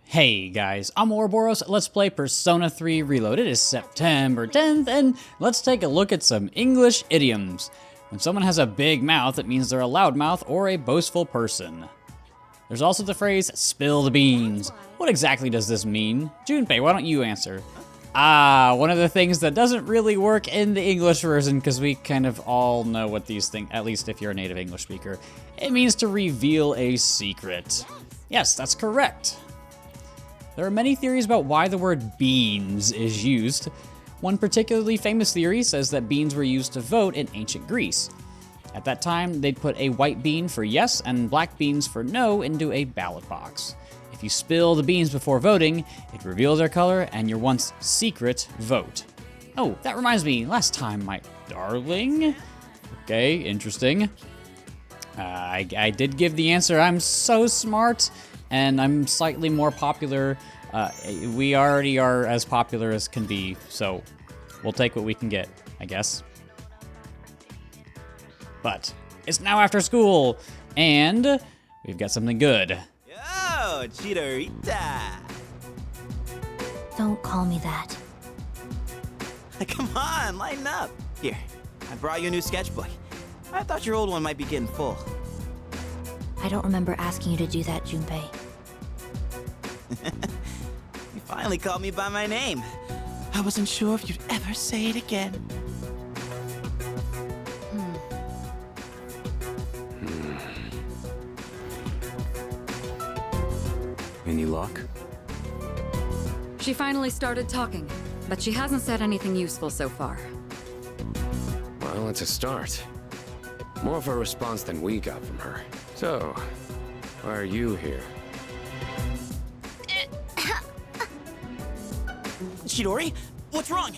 Hey guys, I'm Ouroboros. Let's play Persona 3 Reload. It is September 10th, and let's take a look at some English idioms. When someone has a big mouth, it means they're a loudmouth or a boastful person. There's also the phrase, spill the beans. What exactly does this mean? Junpei, why don't you answer? One of the things that doesn't really work in the English version, because we kind of all know what these things, at least if you're a native English speaker, it means to reveal a secret. Yes, that's correct. There are many theories about why the word beans is used. One particularly famous theory says that beans were used to vote in ancient Greece. At that time, they'd put a white bean for yes and black beans for no into a ballot box. If you spill the beans before voting, it reveals their color and your once secret vote. Oh, that reminds me, last time, my darling. Okay, interesting. I did give the answer, I'm so smart, and I'm slightly more popular. We already are as popular as can be, so we'll take what we can get, I guess. But it's now after school, and we've got something good. Oh, Chidorita! Don't call me that. Come on, lighten up. Here, I brought you a new sketchbook. I thought your old one might be getting full. I don't remember asking you to do that, Junpei. You finally called me by my name. I wasn't sure if you'd ever say it again. Any luck? She finally started talking, but she hasn't said anything useful so far. Well, it's a start. More of a response than we got from her. So, why are you here? Chidori, what's wrong?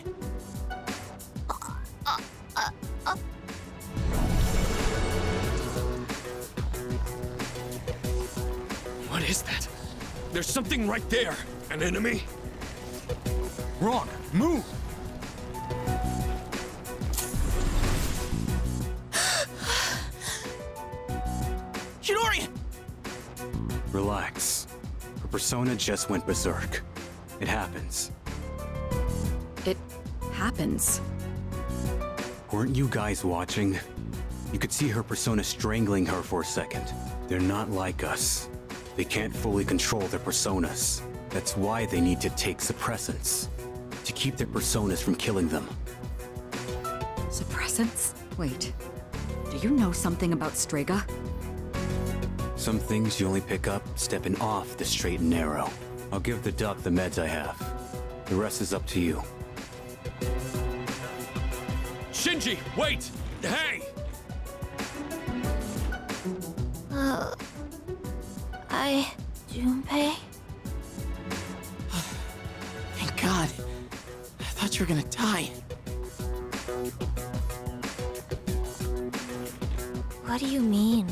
What is that? There's something right there. An enemy? Wrong. Move! Chidori! Relax. Her persona just went berserk. It happens. It happens. Weren't you guys watching? You could see her persona strangling her for a second. They're not like us. They can't fully control their personas. That's why they need to take suppressants. To keep their personas from killing them. Suppressants? Wait. Do you know something about Strega? Some things you only pick up stepping off the straight and narrow. I'll give the duck the meds I have. The rest is up to you. Shinji, wait! Hey! Junpei? Thank God. I thought you were gonna die. What do you mean?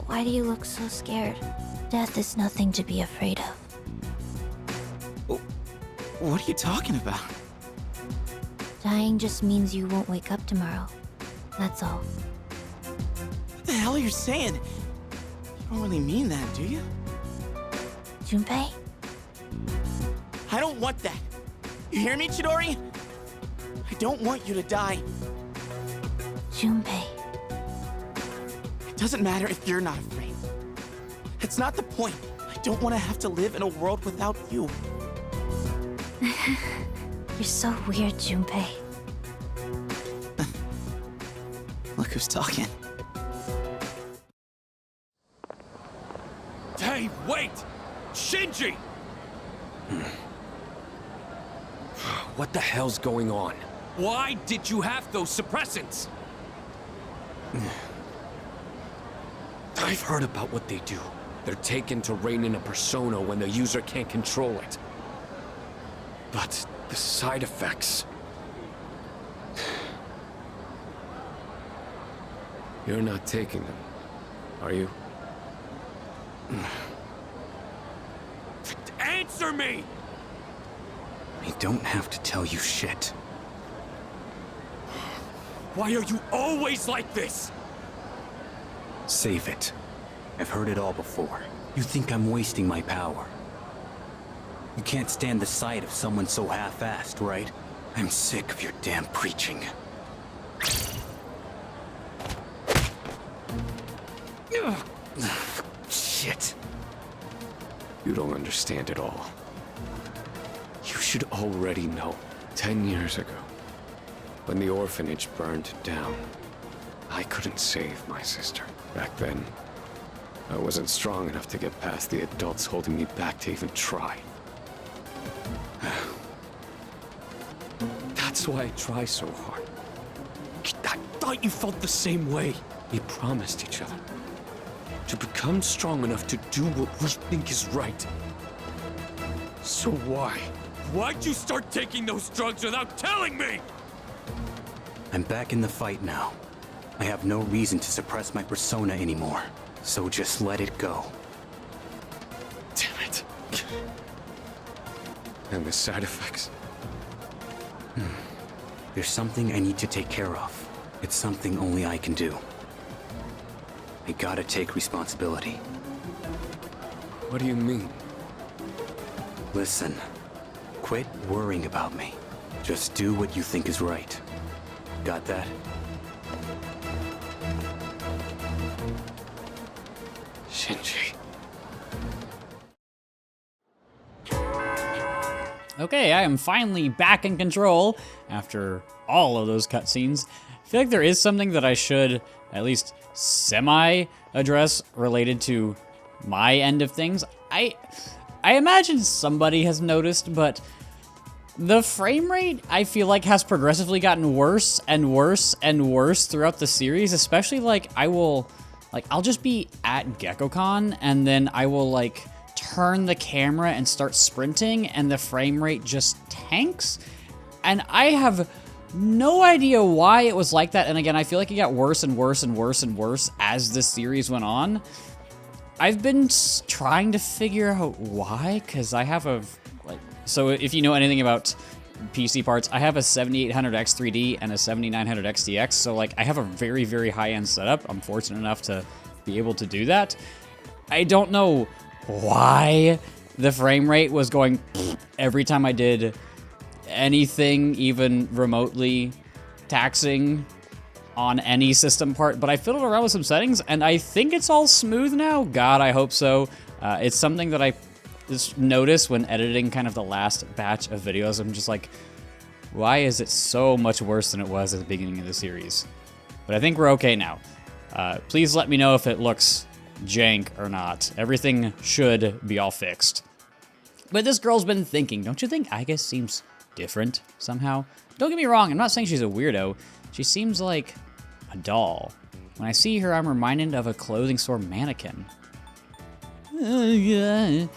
Why do you look so scared? Death is nothing to be afraid of. What are you talking about? Dying just means you won't wake up tomorrow. That's all. What the hell are you saying? You don't really mean that, do you? Junpei? I don't want that. You hear me, Chidori? I don't want you to die. Junpei. It doesn't matter if you're not afraid. It's not the point. I don't want to have to live in a world without you. You're so weird, Junpei. Look who's talking. Hey, wait! Shinji! What the hell's going on? Why did you have those suppressants? I've heard about what they do. They're taken to rein in a persona when the user can't control it. But the side effects... You're not taking them, are you? Answer me! I don't have to tell you shit. Why are you always like this? Save it. I've heard it all before. You think I'm wasting my power. You can't stand the sight of someone so half-assed, right? I'm sick of your damn preaching. Ugh. Shit. You don't understand at all. You should already know. 10 years ago, when the orphanage burned down, I couldn't save my sister. Back then, I wasn't strong enough to get past the adults holding me back to even try. That's why I try so hard. I thought you felt the same way. We promised each other to become strong enough to do what we think is right. So why? Why'd you start taking those drugs without telling me? I'm back in the fight now. I have no reason to suppress my persona anymore, so just let it go. Damn it. And the side effects? There's something I need to take care of. It's something only I can do. I gotta take responsibility. What do you mean? Listen, quit worrying about me. Just do what you think is right. Got that? Shinji. Okay, I am finally back in control after all of those cutscenes. I feel like there is something that I should at least semi-address related to my end of things. I imagine somebody has noticed, but the frame rate, I feel like, has progressively gotten worse and worse and worse throughout the series, especially, like, I'll just be at GeckoCon, and then I will, like, turn the camera and start sprinting, and the frame rate just tanks. And I have no idea why it was like that, and again, I feel like it got worse and worse and worse and worse as this series went on. I've been trying to figure out why, because I have a, like, so if you know anything about PC parts, I have a 7800X 3D and a 7900 XTX, so like I have a very, very high-end setup. I'm fortunate enough to be able to do that. I don't know why the frame rate was going every time I did anything even remotely taxing on any system part, but I fiddled around with some settings and I think it's all smooth now. God, I hope so. It's something that I just noticed when editing kind of the last batch of videos. I'm just like, why is it so much worse than it was at the beginning of the series? But I think we're okay now. Please let me know if it looks jank or not. Everything should be all fixed. But this girl's been thinking, don't you think Aiga seems different somehow? Don't get me wrong, I'm not saying she's a weirdo. She seems like a doll. When I see her, I'm reminded of a clothing store mannequin. You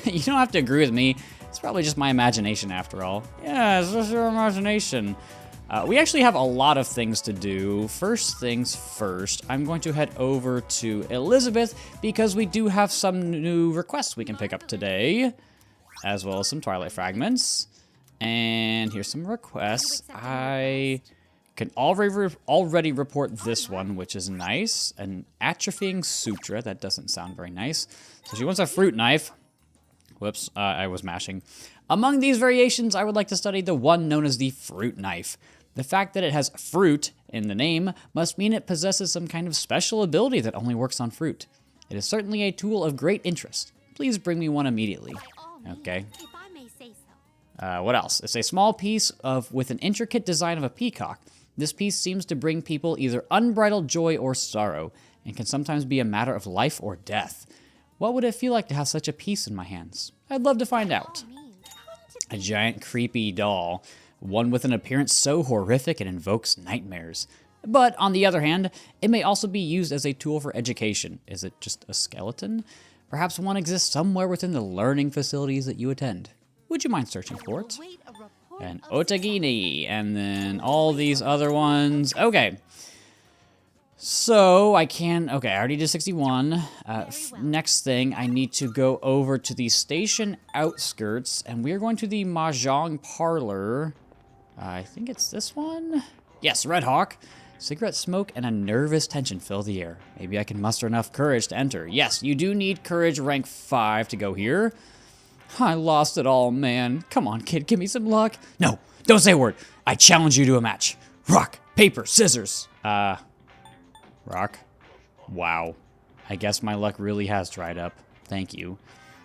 don't have to agree with me. It's probably just my imagination after all. Yeah, it's just your imagination. We actually have a lot of things to do. First things first, I'm going to head over to Elizabeth because we do have some new requests we can pick up today, as well as some Twilight fragments. And here's some requests. I can already report this one, which is nice. An atrophying sutra. That doesn't sound very nice. So she wants a fruit knife. Whoops, I was mashing. Among these variations, I would like to study the one known as the fruit knife. The fact that it has fruit in the name must mean it possesses some kind of special ability that only works on fruit. It is certainly a tool of great interest. Please bring me one immediately. Okay. What else? It's a small piece with an intricate design of a peacock. This piece seems to bring people either unbridled joy or sorrow, and can sometimes be a matter of life or death. What would it feel like to have such a piece in my hands? I'd love to find out. A giant creepy doll, one with an appearance so horrific it invokes nightmares. But on the other hand, it may also be used as a tool for education. Is it just a skeleton? Perhaps one exists somewhere within the learning facilities that you attend. Would you mind searching for it? And Otagini, and then all these other ones. Okay. So, okay, I already did 61. Next thing, I need to go over to the station outskirts, and we're going to the Mahjong Parlor. I think it's this one? Yes, Red Hawk. Cigarette smoke and a nervous tension fill the air. Maybe I can muster enough courage to enter. Yes, you do need courage rank 5 to go here. I lost it all, man. Come on, kid, give me some luck. No, don't say a word. I challenge you to a match. Rock, paper, scissors. Rock? Wow. I guess my luck really has dried up. Thank you.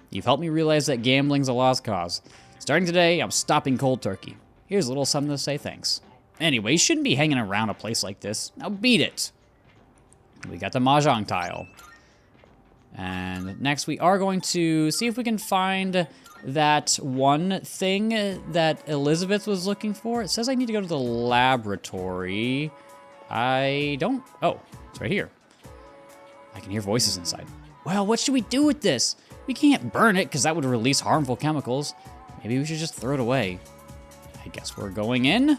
You've helped me realize that gambling's a lost cause. Starting today, I'm stopping cold turkey. Here's a little something to say thanks. Anyway, you shouldn't be hanging around a place like this. Now beat it. We got the Mahjong tile. And next we are going to see if we can find that one thing that Elizabeth was looking for. It says I need to go to the laboratory. I don't... Oh, it's right here. I can hear voices inside. Well, what should we do with this? We can't burn it because that would release harmful chemicals. Maybe we should just throw it away. I guess we're going in.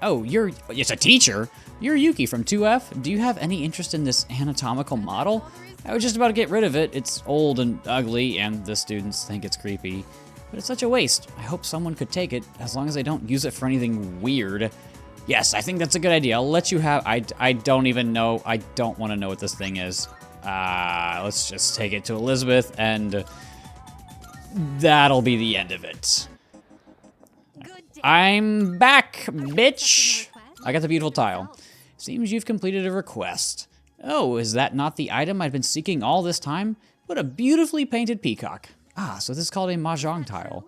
Oh, it's a teacher? You're Yuki from 2F. Do you have any interest in this anatomical model? I was just about to get rid of it. It's old and ugly, and the students think it's creepy. But it's such a waste. I hope someone could take it, as long as they don't use it for anything weird. Yes, I think that's a good idea. I'll let you have... I don't even know. I don't want to know what this thing is. Let's just take it to Elizabeth, and that'll be the end of it. I'm back, bitch! I got the beautiful tile. Seems you've completed a request. Oh, is that not the item I've been seeking all this time? What a beautifully painted peacock. Ah, so this is called a Mahjong tile.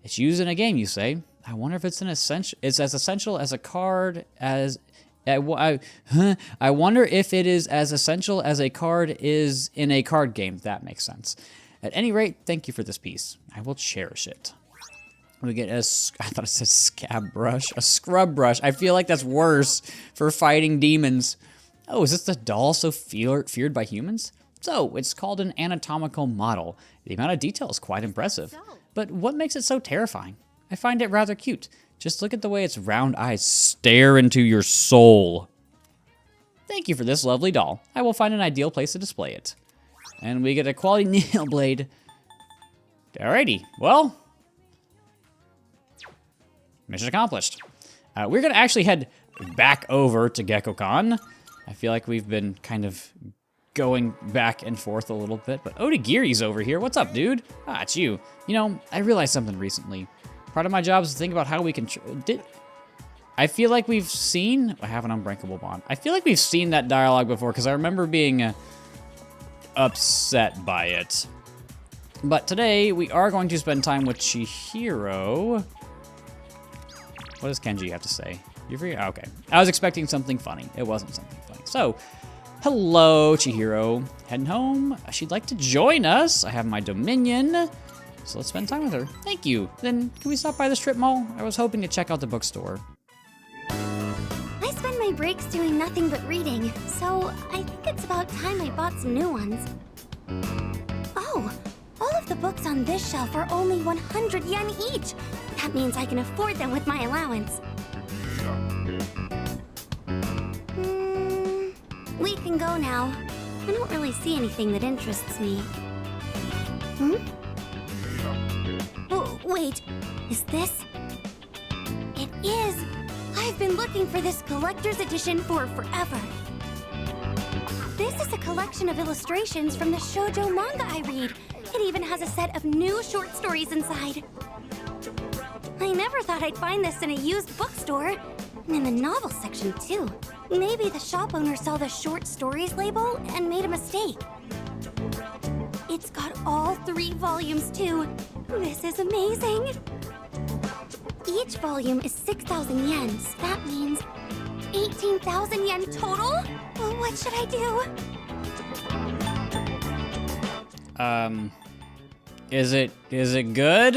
It's used in a game, you say? I wonder if it's it's as essential as a card as... I wonder if it is as essential as a card is in a card game. That makes sense. At any rate, thank you for this piece. I will cherish it. We get I thought it said scab brush. A scrub brush. I feel like that's worse for fighting demons. Oh, is this the doll so feared by humans? So, it's called an anatomical model. The amount of detail is quite impressive. But what makes it so terrifying? I find it rather cute. Just look at the way its round eyes stare into your soul. Thank you for this lovely doll. I will find an ideal place to display it. And we get a quality nail blade. Alrighty, well... Mission accomplished. We're going to actually head back over to GeckoCon. I feel like we've been kind of going back and forth a little bit, but Odagiri's over here. What's up, dude? Ah, it's you. You know, I realized something recently. Part of my job is to think about how we can... I feel like we've seen... I have an unbreakable bond. I feel like we've seen that dialogue before, because I remember being upset by it. But today, we are going to spend time with Chihiro. What does Kenji have to say? You free? Okay. I was expecting something funny. It wasn't something funny. So, hello, Chihiro. Heading home. She'd like to join us. I have my Dominion. So let's spend time with her. Thank you. Then, can we stop by the strip mall? I was hoping to check out the bookstore. I spend my breaks doing nothing but reading, so I think it's about time I bought some new ones. Oh, all of the books on this shelf are only 100 yen each. That means I can afford them with my allowance. We can go now. I don't really see anything that interests me. Oh, wait, is this? It is! I've been looking for this collector's edition for forever. This is a collection of illustrations from the shoujo manga I read. It even has a set of new short stories inside. I never thought I'd find this in a used bookstore. And in the novel section, too. Maybe the shop owner saw the short stories label and made a mistake. It's got all 3 volumes, too. This is amazing. Each volume is 6,000 yen. So that means 18,000 yen total? Well, what should I do? Is it good?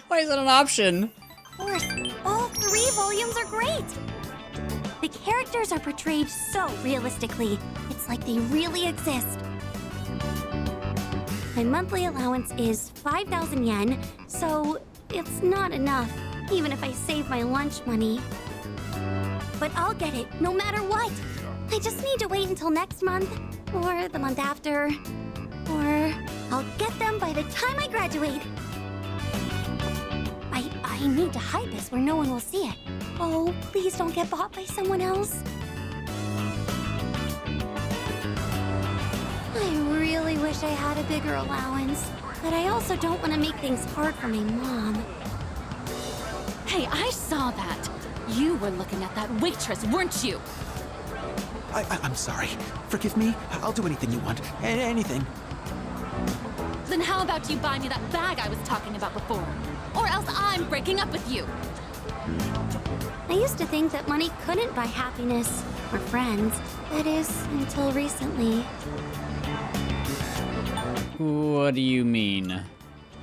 Why is that an option? Of course, all 3 volumes are great. The characters are portrayed so realistically. It's like they really exist. My monthly allowance is 5,000 yen, so it's not enough, even if I save my lunch money. But I'll get it, no matter what. I just need to wait until next month, or the month after, or I'll get them by the time I graduate. I need to hide this where no one will see it. Oh, please don't get bought by someone else. I really wish I had a bigger allowance, but I also don't want to make things hard for my mom. Hey, I saw that. You were looking at that waitress, weren't you? I'm sorry. Forgive me. I'll do anything you want. Anything. Then how about you buy me that bag I was talking about before? Or else I'm breaking up with you. I used to think that money couldn't buy happiness or friends. That is, until recently. What do you mean?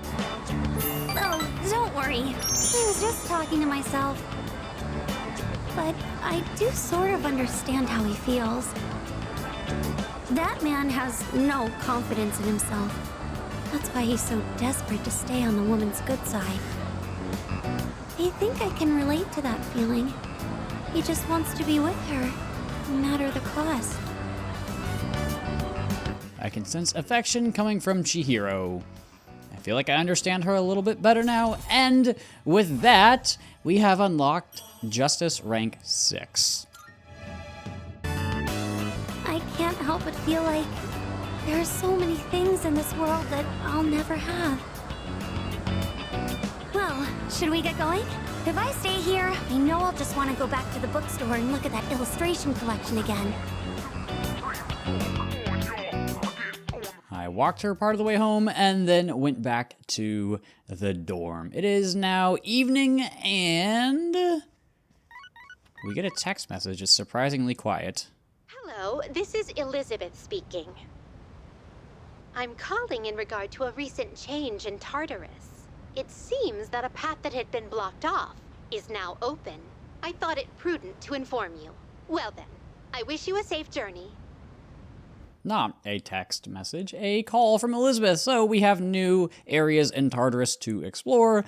Oh, don't worry. I was just talking to myself. But I do sort of understand how he feels. That man has no confidence in himself. That's why he's so desperate to stay on the woman's good side. I think I can relate to that feeling. He just wants to be with her, no matter the cost. I can sense affection coming from Chihiro. I feel like I understand her a little bit better now, and with that, we have unlocked Justice Rank 6. I can't help but feel like there are so many things in this world that I'll never have. Well, should we get going? If I stay here, I know I'll just want to go back to the bookstore and look at that illustration collection again. I walked her part of the way home and then went back to the dorm. It is now evening and we get a text message. It's surprisingly quiet. Hello, this is Elizabeth speaking. I'm calling in regard to a recent change in Tartarus. It seems that a path that had been blocked off is now open. I thought it prudent to inform you. Well then, I wish you a safe journey. Not a text message, a call from Elizabeth. So we have new areas in Tartarus to explore,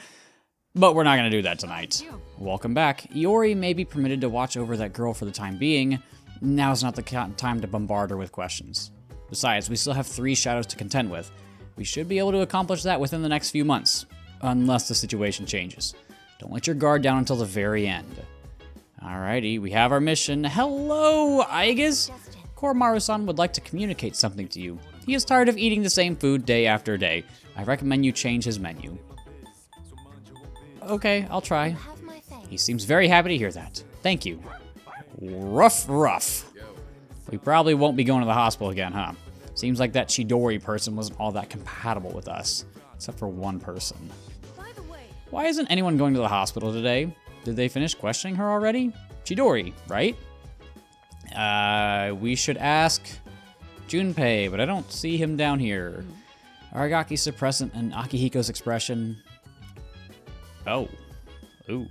but we're not going to do that tonight. Welcome back. Iori may be permitted to watch over that girl for the time being. Now's not the time to bombard her with questions. Besides, we still have 3 shadows to contend with. We should be able to accomplish that within the next few months, unless the situation changes. Don't let your guard down until the very end. Alrighty, we have our mission. Hello, Aigis! Koromaru-san would like to communicate something to you. He is tired of eating the same food day after day. I recommend you change his menu. Okay, I'll try. He seems very happy to hear that. Thank you. Rough. We probably won't be going to the hospital again, huh? Seems like that Chidori person wasn't all that compatible with us, except for one person. Why isn't anyone going to the hospital today? Did they finish questioning her already? Chidori, right? We should ask Junpei, but I don't see him down here. Aragaki's suppressant and Akihiko's expression. Oh. Ooh.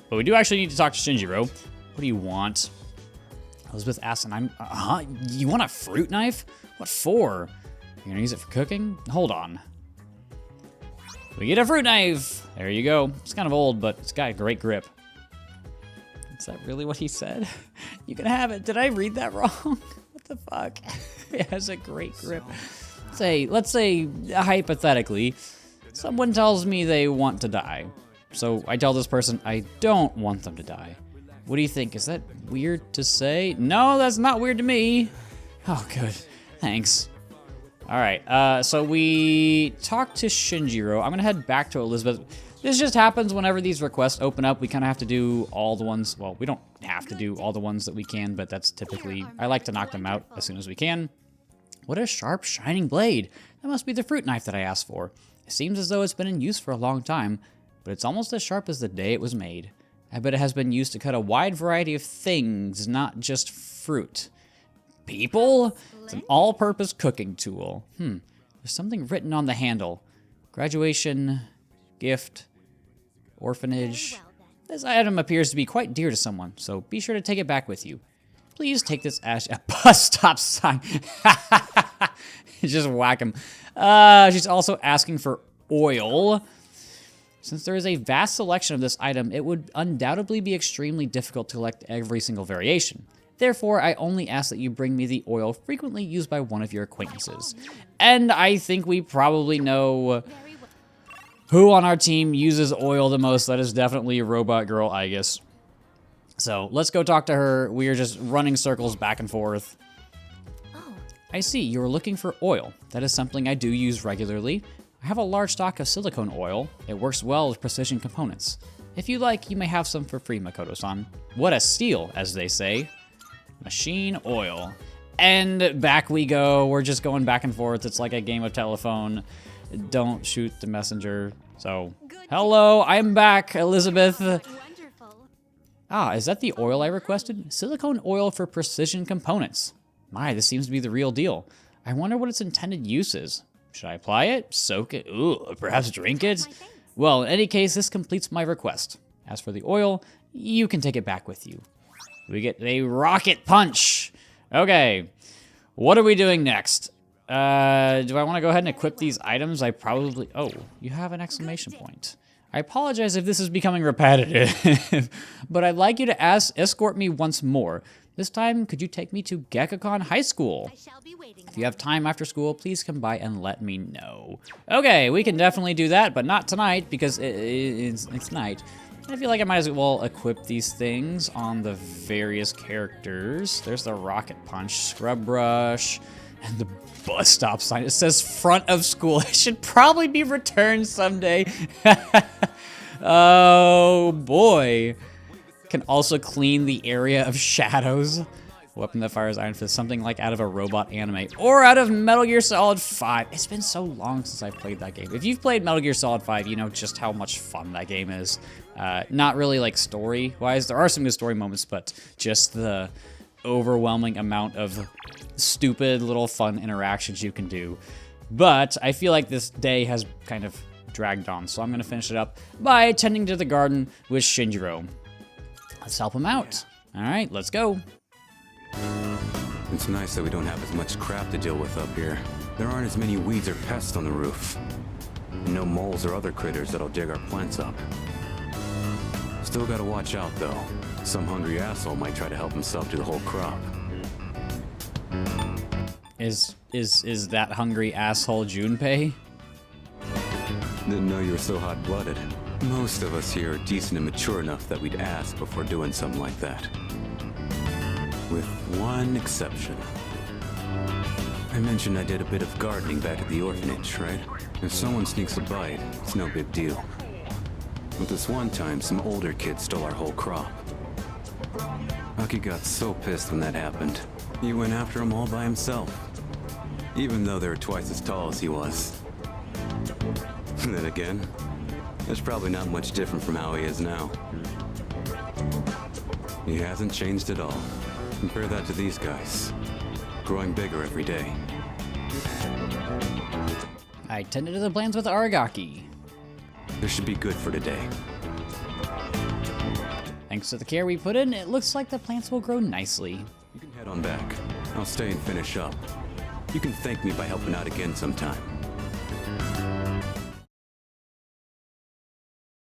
But we do actually need to talk to Shinjiro. What do you want? Elizabeth asks, and you want a fruit knife? What for? You're gonna use it for cooking? Hold on. We get a fruit knife! There you go. It's kind of old, but it's got a great grip. Is that really what he said? You can have it. Did I read that wrong? What the fuck? It has a great grip. Let's say, hypothetically, someone tells me they want to die. So I tell this person I don't want them to die. What do you think? Is that weird to say? No, that's not weird to me. Oh, good. Thanks. All right, so we talked to Shinjiro. I'm gonna head back to Elizabeth. This just happens whenever these requests open up. We kind of have to do all the ones. Well, we don't have to do all the ones that we can, but that's typically, I like to knock them out as soon as we can. What a sharp, shining blade. That must be the fruit knife that I asked for. It seems as though it's been in use for a long time, but it's almost as sharp as the day it was made. I bet it has been used to cut a wide variety of things, not just fruit. People? It's an all-purpose cooking tool. There's something written on the handle. Graduation, gift, orphanage. This item appears to be quite dear to someone, so be sure to take it back with you. Please take this as a bus stop sign. Just whack him. She's also asking for oil. Since there is a vast selection of this item, it would undoubtedly be extremely difficult to collect every single variation. Therefore, I only ask that you bring me the oil frequently used by one of your acquaintances. And I think we probably know who on our team uses oil the most. That is definitely Robot Girl Aigis. So let's go talk to her. We are just running circles back and forth. I see, you're looking for oil. That is something I do use regularly. I have a large stock of silicone oil. It works well with precision components. If you like, you may have some for free, Makoto-san. What a steal, as they say. Machine oil. And back we go. We're just going back and forth. It's like a game of telephone. Don't shoot the messenger. So, hello, I'm back, Elizabeth. Ah, is that the oil I requested? Silicone oil for precision components. My, this seems to be the real deal. I wonder what its intended use is. Should I apply it? Soak it? Ooh, perhaps drink it? Well, in any case, this completes my request. As for the oil, you can take it back with you. We get a rocket punch. Okay, what are we doing next? Do I want to go ahead and equip these items? I probably... Oh, you have an exclamation point. I apologize if this is becoming repetitive, but I'd like you to escort me once more. This time, could you take me to Gekkoukan High School? If you have time after school, please come by and let me know. Okay, we can definitely do that, but not tonight because it's night. I feel like I might as well equip these things on the various characters. There's the rocket punch, scrub brush, and the bus stop sign. It says front of school. It should probably be returned someday. Oh boy. Can also clean the area of shadows. Weapon that fires Iron Fist, something like out of a robot anime or out of Metal Gear Solid 5. It's been so long since I played that game. If you've played Metal Gear Solid 5, you know just how much fun that game is. Not really like story-wise. There are some good story moments, but just the overwhelming amount of stupid little fun interactions you can do. But I feel like this day has kind of dragged on, so I'm gonna finish it up by tending to the garden with Shinjiro. Let's help him out. All right, let's go. It's nice that we don't have as much crap to deal with up here. There aren't as many weeds or pests on the roof. And no moles or other critters that'll dig our plants up. Still gotta watch out though. Some hungry asshole might try to help himself to the whole crop. Is that hungry asshole Junpei? Didn't know you were so hot-blooded. Most of us here are decent and mature enough that we'd ask before doing something like that. With one exception. I mentioned I did a bit of gardening back at the orphanage, right? If someone sneaks a bite, it's no big deal. But this one time, some older kids stole our whole crop. Aki got so pissed when that happened. He went after them all by himself. Even though they were twice as tall as he was. And then again, that's probably not much different from how he is now. He hasn't changed at all. Compare that to these guys. Growing bigger every day. I tended to the plans with Aragaki. This should be good for today. Thanks to the care we put in, it looks like the plants will grow nicely. You can head on back. I'll stay and finish up. You can thank me by helping out again sometime.